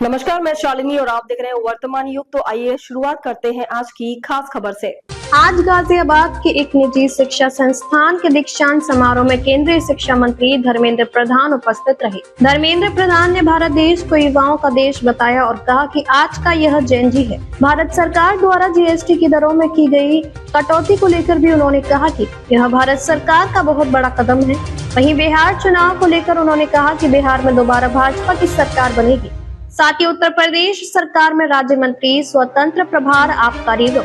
नमस्कार, मैं शालिनी और आप देख रहे हैं वर्तमान युग। तो आइए शुरुआत करते हैं आज की खास खबर से। आज गाजियाबाद के एक निजी शिक्षा संस्थान के दीक्षांत समारोह में केंद्रीय शिक्षा मंत्री धर्मेंद्र प्रधान उपस्थित रहे। धर्मेंद्र प्रधान ने भारत देश को युवाओं का देश बताया और कहा कि आज का यह जेन जी है। भारत सरकार द्वारा जीएसटी की दरों में की गई कटौती को लेकर भी उन्होंने कहा कि यह भारत सरकार का बहुत बड़ा कदम है। वहीं बिहार चुनाव को लेकर उन्होंने कहा कि बिहार में दोबारा भाजपा की सरकार बनेगी। साथ ही उत्तर प्रदेश सरकार में राज्य मंत्री स्वतंत्र प्रभार आबकारी व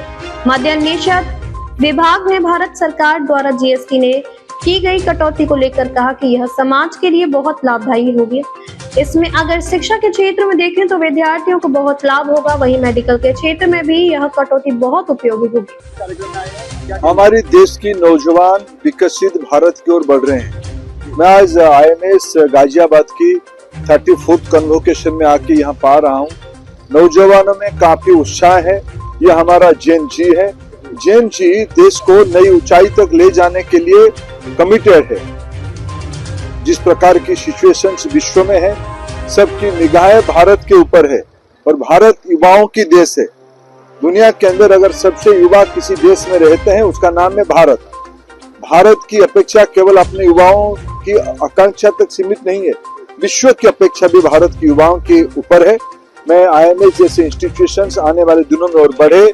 मद्य निषेध विभाग ने भारत सरकार द्वारा जीएसटी ने की गई कटौती को लेकर कहा कि यह समाज के लिए बहुत लाभदायी होगी। इसमें अगर शिक्षा के क्षेत्र में देखें तो विद्यार्थियों को बहुत लाभ होगा, वहीं मेडिकल के क्षेत्र में भी यह कटौती बहुत उपयोगी होगी। हमारी देश की नौजवान विकसित भारत की ओर बढ़ रहे हैं। मैं आज IMS गाजियाबाद की 34th कन्वोकेशन में आके यहाँ पा रहा हूँ। नौजवानों में काफी उत्साह है। ये हमारा जेन जी है। जेन जी देश को नई ऊंचाई तक ले जाने के लिए कमिटेड है। जिस प्रकार की सिचुएशंस विश्व में है, सबकी निगाहें भारत के ऊपर है और भारत युवाओं की देश है। दुनिया के अंदर अगर सबसे युवा किसी देश में रहते हैं, उसका नाम है भारत। भारत की अपेक्षा केवल अपने युवाओं की आकांक्षा तक सीमित नहीं है, विश्व की अपेक्षा भी भारत के युवाओं के ऊपर है। मैं IMS जैसे इंस्टीट्यूशंस आने वाले दिनों में और बढ़े,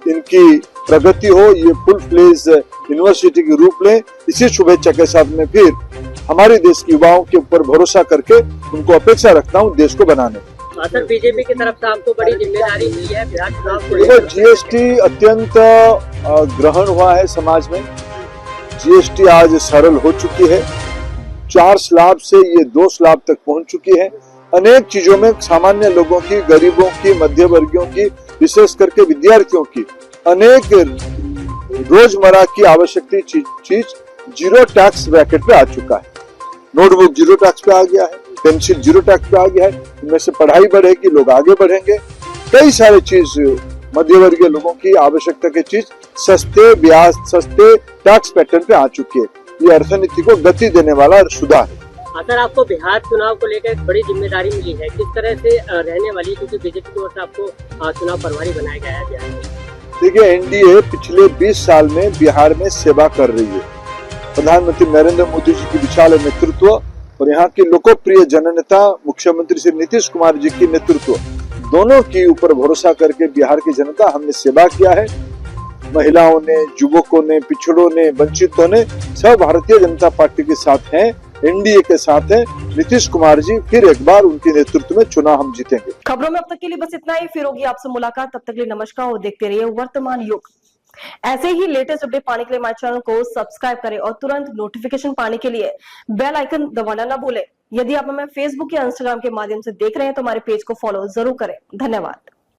इनकी प्रगति हो, ये फुल फ्लेज यूनिवर्सिटी के रूप ले, इसी शुभेच्छा के साथ में फिर हमारे देश के युवाओं के ऊपर भरोसा करके उनको अपेक्षा रखता हूँ देश को बनाने में। सर, बीजेपी की तरफ से आपको बड़ी जिम्मेदारी मिली है बिहार चुनाव को लेकर। GST अत्यंत ग्रहण हुआ है समाज में। GST आज सरल हो चुकी है। 4 स्लैब से ये 2 स्लैब तक पहुंच चुकी है। अनेक चीजों में सामान्य लोगों की, गरीबों की, मध्य वर्गियों की, विशेष करके विद्यार्थियों की अनेक रोजमर्रा की आवश्यक चीज जीरो टैक्स ब्रैकेट पे आ चुका है। नोटबुक जीरो टैक्स पे आ गया है, पेंसिल जीरो टैक्स पे आ गया है। इनमें से पढ़ाई बढ़ेगी, लोग आगे बढ़ेंगे। कई सारे चीज मध्य वर्गीय लोगों की आवश्यकता की चीज सस्ते ब्याज, सस्ते टैक्स पैटर्न पे आ चुकी है। ये अर्थनीति को गति देने वाला सुधार है। सर, आपको बिहार चुनाव को लेकर एक बड़ी जिम्मेदारी मिली है, किस तरह से रहने वाली, क्योंकि बीजेपी की ओर से आपको चुनाव प्रभारी बनाया गया है। देखिए, NDA पिछले 20 साल में बिहार में सेवा कर रही है। प्रधानमंत्री नरेंद्र मोदी जी की विशाल नेतृत्व और यहाँ की लोकप्रिय जननेता मुख्यमंत्री श्री नीतीश कुमार जी की नेतृत्व, दोनों के ऊपर भरोसा करके बिहार की जनता हमने सेवा किया है। महिलाओं ने, युवकों ने, पिछड़ों ने, वंचितों ने सब भारतीय जनता पार्टी के साथ हैं, NDA के साथ हैं। नीतीश कुमार जी फिर एक बार उनके नेतृत्व में चुनाव हम जीतेंगे। खबरों में अब तक के लिए बस इतना ही। फिर होगी आपसे मुलाकात, तब तक के लिए नमस्कार और देखते रहिए वर्तमान युग। ऐसे ही लेटेस्ट अपडेट पाने के लिए हमारे चैनल को सब्सक्राइब करें और तुरंत नोटिफिकेशन पाने के लिए बेल आइकन दबाना ना भूलें। यदि आप हमें फेसबुक या इंस्टाग्राम के माध्यम से देख रहे हैं तो हमारे पेज को फॉलो जरूर करें। धन्यवाद।